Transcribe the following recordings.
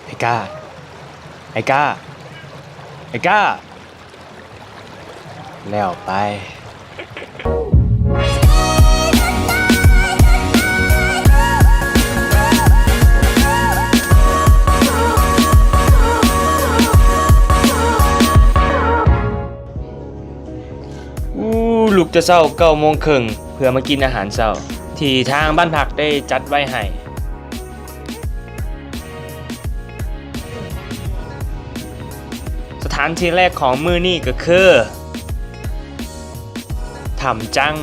ไอ้ก้าไอ้ก้าไอ้ก้าแล้วไปลูกจะเช้า9:30เพื่อมากินอาหารเช้าที่ทางบ้านพักได้จัดไว้ให้สถานที่แรกของมื้อนี้ก็คือถ้ำจัง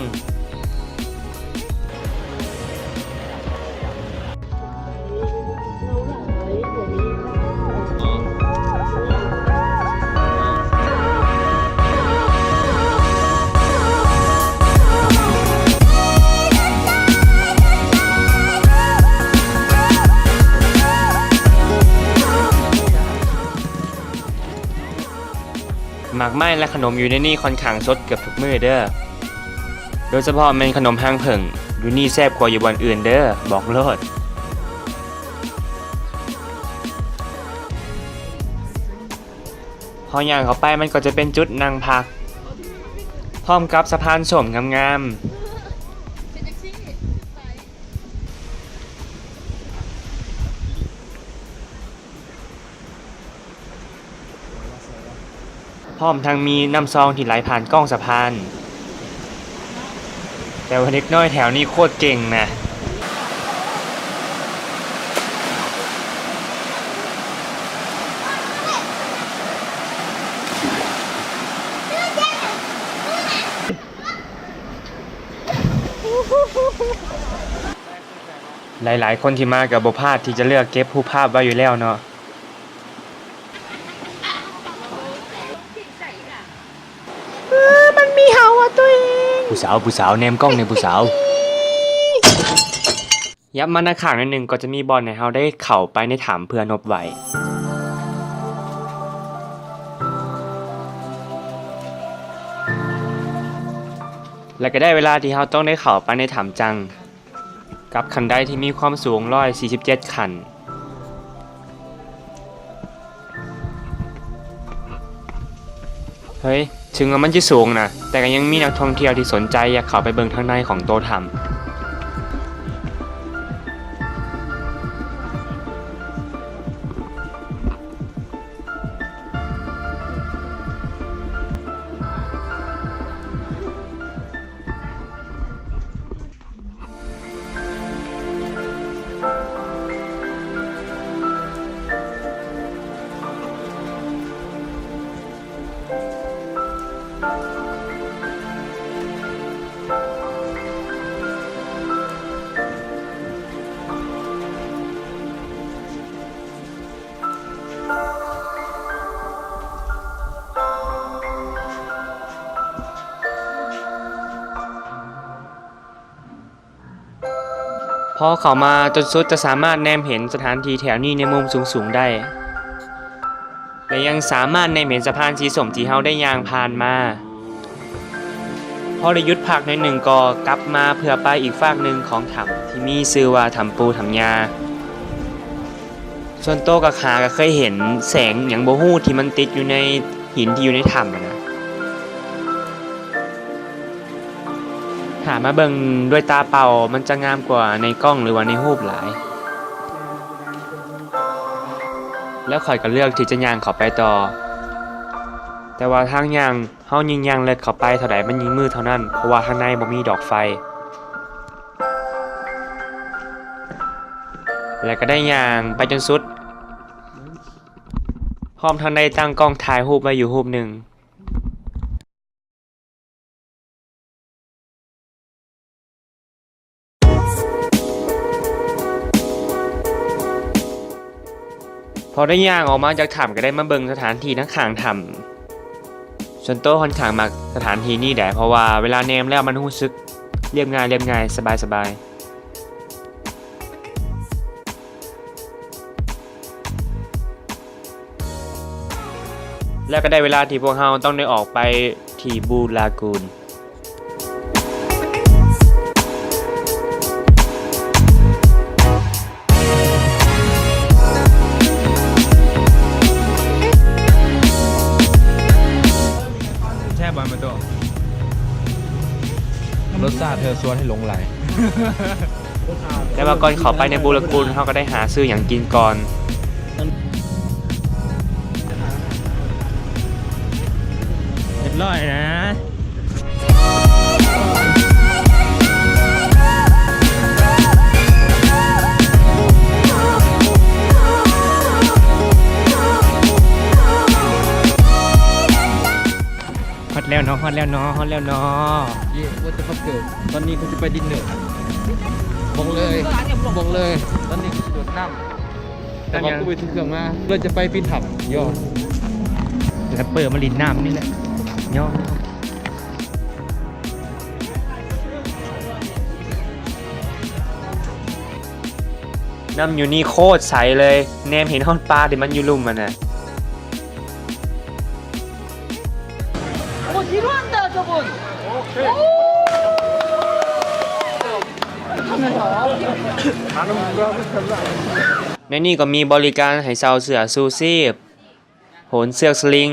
หมากไม้และขนมอยู่ในนี่ค่อนข้างสดเกือบทุกมื้อเด้อโดยเฉพาะเมนขนมห้างเผิ่งอยู่นี่แซ่บกว่าอยู่บอนอื่นเด้อบอกโลดพอย่างเข้าไปมันก็จะเป็นจุดนั่งพักพร้อมกับสะพานส้มงามๆพร้อมทั้งมีน้ำซองที่ไหลผ่านก้องสะพานแต่ว่าเด็กน้อยแถวนี้โคตรเก่งนะหลายๆคนที่มากับบ่พลาดที่จะเลือกเก็บรูปภาพไว้อยู่แล้วเนาะมันมีเห่าอ่ะตัวเองผู้สาวแนมกล้องในผู้สาวยับมาหน้าข้างนิดนึงก็จะมีบอลให้เฮาได้เข้าไปในถ้ำเพื่อนบไว้และก็ได้เวลาที่เฮาต้องได้เข้าไปในถ้ำจังกับคันไดที่มีความสูง147ขั้นเฮ้ยถึงว่ามันจะสูงนะแต่ก็ยังมีนักท่องเที่ยวที่สนใจอยากเข้าไปเบิ่งข้างในของโตถ้ำพอเข้ามาจนสุดจะสามารถแนมเห็นสถานที่แถวนี้ในมุมสูงๆได้และยังสามารถแนมเห็นสะพานสีส้มที่เฮาได้ย่างผ่านมาพอได้หยุดพักหน่อยหนึ่งก็กลับมาเพื่อไปอีกฝากหนึ่งของถ้ำที่มีชื่อว่าถ้ำปูถ้ำยาส่วนโตกับขาก็เคยเห็นแสงหยังบ่ฮู้ที่มันติดอยู่ในหินที่อยู่ในถ้ำนะหามาเบิ่งด้วยตาเปล่ามันจะงามกว่าในกล้องหรือว่าในรูปหลายแล้วข่อยก็เลือกที่จะย่างเข้าไปต่อแต่ว่าทางย่างเฮายิ่งย่างเลิกเข้าไปเท่าใดมันยิ่งมืดเท่านั้นเพราะว่าข้างในบ่มีดอกไฟแล้วก็ได้ย่างไปจนสุดพร้อมทั้งได้ตั้งกล้องถ่ายรูปไว้อยู่รูปหนึ่งพอได้ย่างออกมาจากถ้ำก็ได้มาเบิ่งสถานที่ทั้งข้างถ้ำส่วนโตค่อนข้างมักสถานที่นี้แหละเพราะว่าเวลาแนมแล้วมันรู้สึกเรียบง่ายสบายแล้วก็ได้เวลาที่พวกเราต้องได้ออกไปที่บูลากูน สวนให้หลงไหล แต่ว่าก่อนเข้าไปในบูรกุลเขาก็ได้หาซื้ออย่างกินก่อนเรียบร้อยนะฮอตแล้วเนาะฮอตแล้วเนาะฮอตแล้วเนาะ เย่ว่าจะพักเกิดตอนนี้เขาจะไปดินเนอร์บอกเลยตอนนี้เขาจะโดดน้ำแต่ว่ากูไปถึงเครื่องมาเราจะไปปีนถ้ำยอด แล้วเปิดมาลินน้ำนี่แหละย่อน้ำอยู่นี่โคตรใสเลยแนมเห็นห้องปลาเดี๋ยวมันอยู่ลุ่มมันน่ะในนี่ก็มีบริการให้เช่าเสื้อซูซีพโหนเสือกสลิง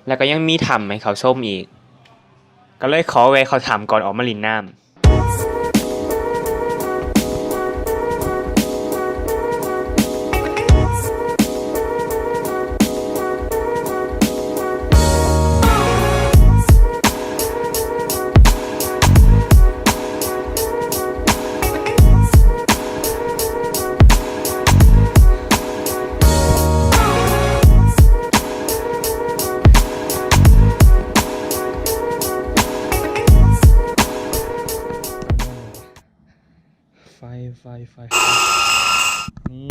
แล้วก็ยังมีถ้ำให้เขาชมอีก ก็เลยขอแวะเขาถ้ำก่อนออกมาลินน้ำไฟนี่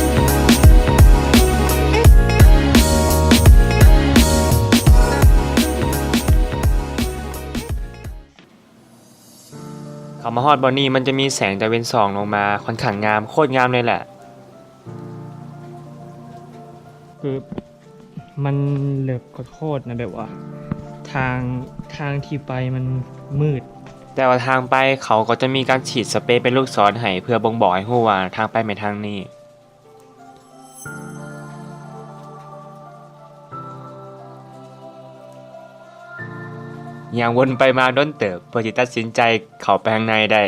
เขามาฮอดบอนนี่มันจะมีแสงตะเวนส่องลงมาค่อนข้างงามโคตรงามเลยแหละคือมันเหลือบโคตรนะแบบว่าทางที่ไปมันมืด แต่ว่าทางไปเขาก็จะมีการฉีดสเปรย์เป็นลูกศรให้เพื่อบ่งบอกให้รู้ว่าทางไปเป็นทางนี้อย่างวนไปมาด้นเติบเพื่อที่ตัดสินใจเข้าไปข้างในได้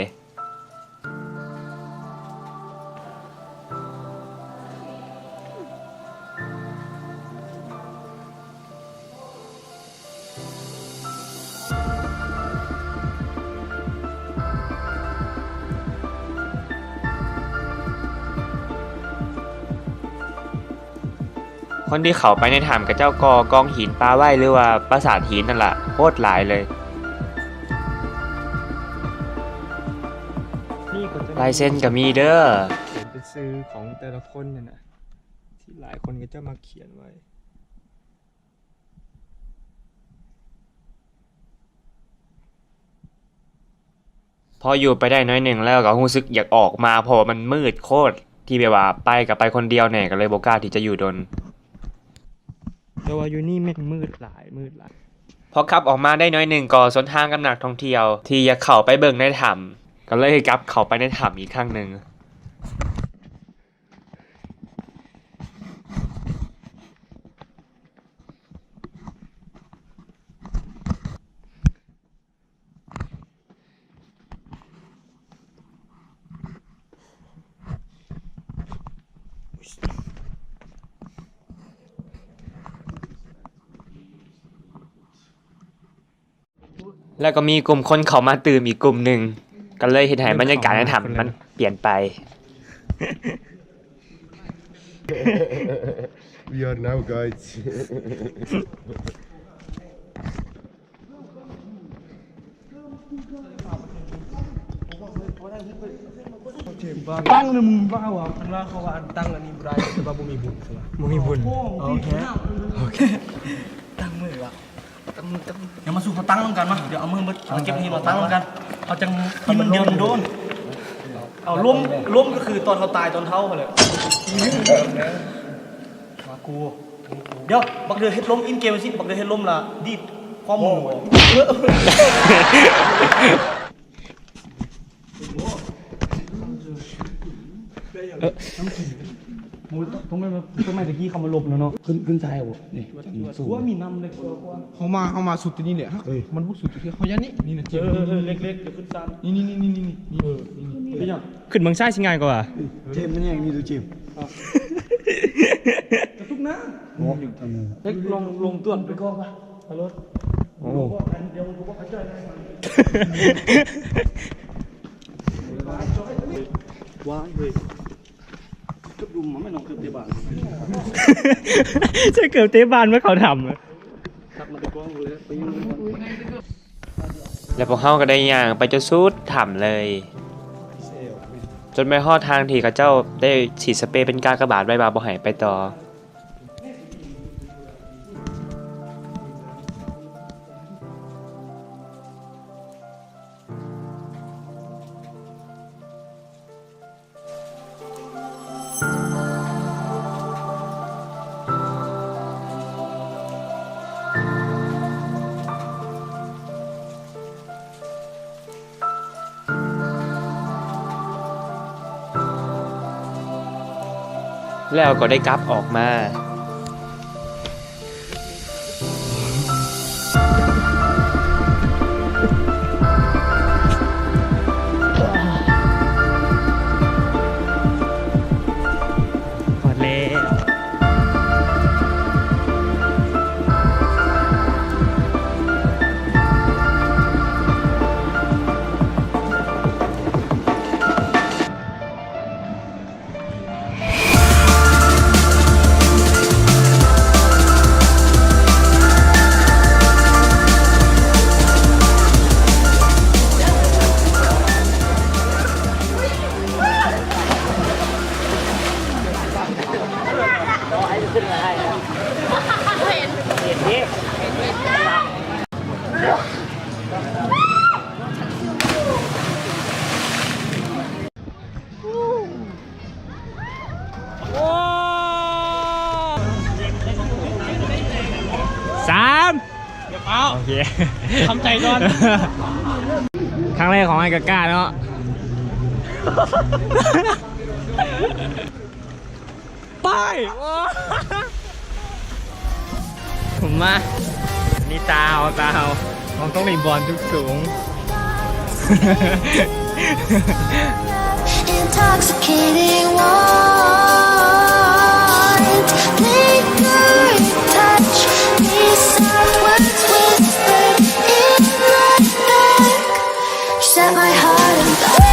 คนที่เขาไปในถ้ำกับเจ้ากองหินปลาไหวหรือว่าปราสาทหินนั่นแหละโคตรหลายเลยลายเส้นกับมีเด้อ เขียนเป็นซื้อของแต่ละคนเนี่ยนะที่หลายคนก็จะมาเขียนไว้พออยู่ไปได้น้อยหนึ่งแล้วก็รู้สึกอยากออกมาเพราะว่ามันมืดโคตรที่แบบว่าไปคนเดียวเนี่ยก็เลยบ่กล้าที่จะอยู่ดนแต่ว่าอยู่นี่แม่งมืดหลายพอขับออกมาได้น้อยหนึ่งก็สนทางกับนักท่องเที่ยวที่อยากเข้าไปเบิ่งในถ้ำก็เลยกลับเข้าไปในถ้ำอีกครั้งหนึ่งแล้วก็มีกลุ่มคนเข้ามาตื่มอีกกลุ่มหนึ่งก็เลยเห็นให้บรรยากาศในถ้ำมันเปลี่ยนไป We are now guides. ตั้งเลยมึงบ้าวะมันว่าเขาว่าตั้งอันนี้ไรแต่ว่าบ่มีบุญใช่ไหมบ่มีบุญโอเคตั้งมือวะตั้งมือเดี๋ยวมาสู่เขาตั้งลงกันมาเดี๋ยวเอามือมาเก็บทีเราตั้งลงกันเขาจังที่มันเดียวมันโดนเอาร่วมก็คือตอนเขาตายตอนเท่าเขาเลยมากูเดี๋ยวบักเดือเฮ็ดล้มอินเกมสิบักเดือเฮ็ดล้มละดีดข้อมูล มูต้นไม้ตะกี้เขามาลบแล้วเนาะ ขึ้นซ้ายบ่นี่สูง ว่ามีน้ำเลยกว่า เขามาสุดที่นี่แหละมันบุกสุดที่เขายันนี่นะเจ็บ เล็กๆเดี๋ยวขึ้นซ้ำ นี่เป็นยัง ขึ้นเมืองใต้สิง่ายกว่า เจ็บมันยังนี่ดูเจ็บ ทุกน้ โอ้ยทำไง ำเล็กลงต้วนไปก่อนป่ะไปรถ โอ้ เดี๋ยวกูบอกเขาจ่ายได้ว้ายเฮ้ยเกือบดุมมันไม่ลงเกือบเดียบาน จะเกือบเตะบานเมื่อเขาทำ ทักมาตะก้องเลยไปยัง แล้วพวกเขาก็ได้ย่างไปจนสุดถ้ำเลย จนไปฮอดทางที่เขาเจ้าได้ฉีดสเปรย์เป็นกากบาทไว้บาบ่ให้ไปต่อ แล้วก็ได้กลับออกมา พอแล้ว สามเดี๋ยวเป้าโอเคทำใจก่อน ครั้งแรกของไอ้กากาเนาะ ไปผมมา นี่ตาวมันต้องรีบอลทุกสูง Intoxicating wine, lingering touch, these soft words whispered in the dark, set my heart on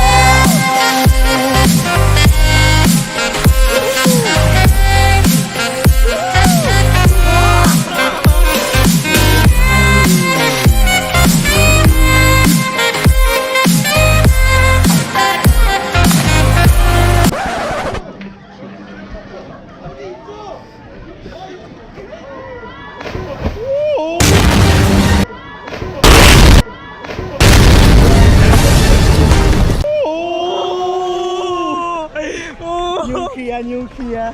นิวเคลียร์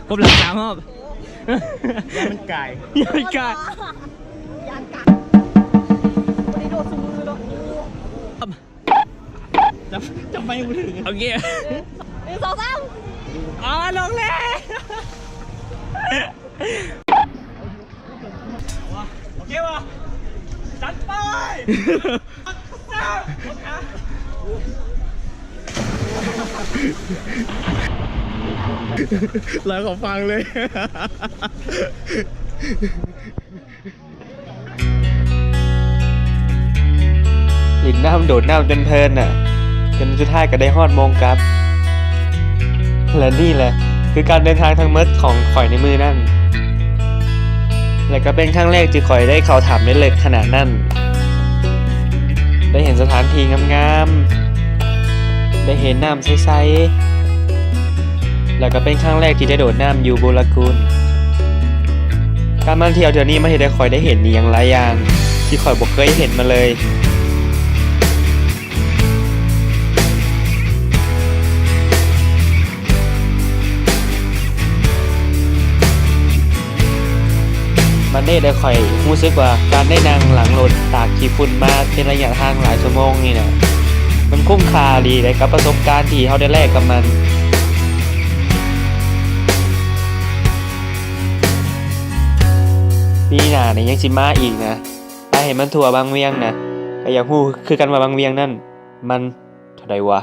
ผมหลังสามรอบ ยามันไก่ ยังไก่ จะไปกูถึง โอเค 1 2 3 อ๋อลงแล้ว โอเควะจัดไป แล้วเขาฟังเลย หลินน้ำโดดน้ำจนเพลินน่ะจนสุดท้ายก็ได้ฮอดโมงครับและนี่แหละคือการเดินทางทางเมิดของข่อยในมือนั่น และก็เป็นครั้งแรกที่ข่อยได้เข้าถ้ำได้เล็กขนาดนั้น ได้เห็นสถานที่งามๆ ได้เห็นน้ำใสๆ แล้วก็เป็นครั้งแรกที่ได้โดดน้ำอยู่โบรากูล การมาเที่ยวเดี๋ยวนี้มาเห็นได้ข่อยได้เห็นนี่อย่างหลายอย่าง ที่ข่อยบ่เคยเห็นมาเลย มันได้ข่อยรู้สึกว่าการได้นั่งหลังรถตากขี้ฝุ่นมาเป็นระยะทางหลายชั่วโมงนี่นะมันคุ้มค่าดีเลยกับประสบการณ์ที่เขาได้แลกกับมัน ปีหน้าเนี่ยยังสิมาอีกนะไปให้มันทั่วบางเวียงนะก็อยากฮู้คือกันว่าบางเวียงนั่นมันเท่าใดวะ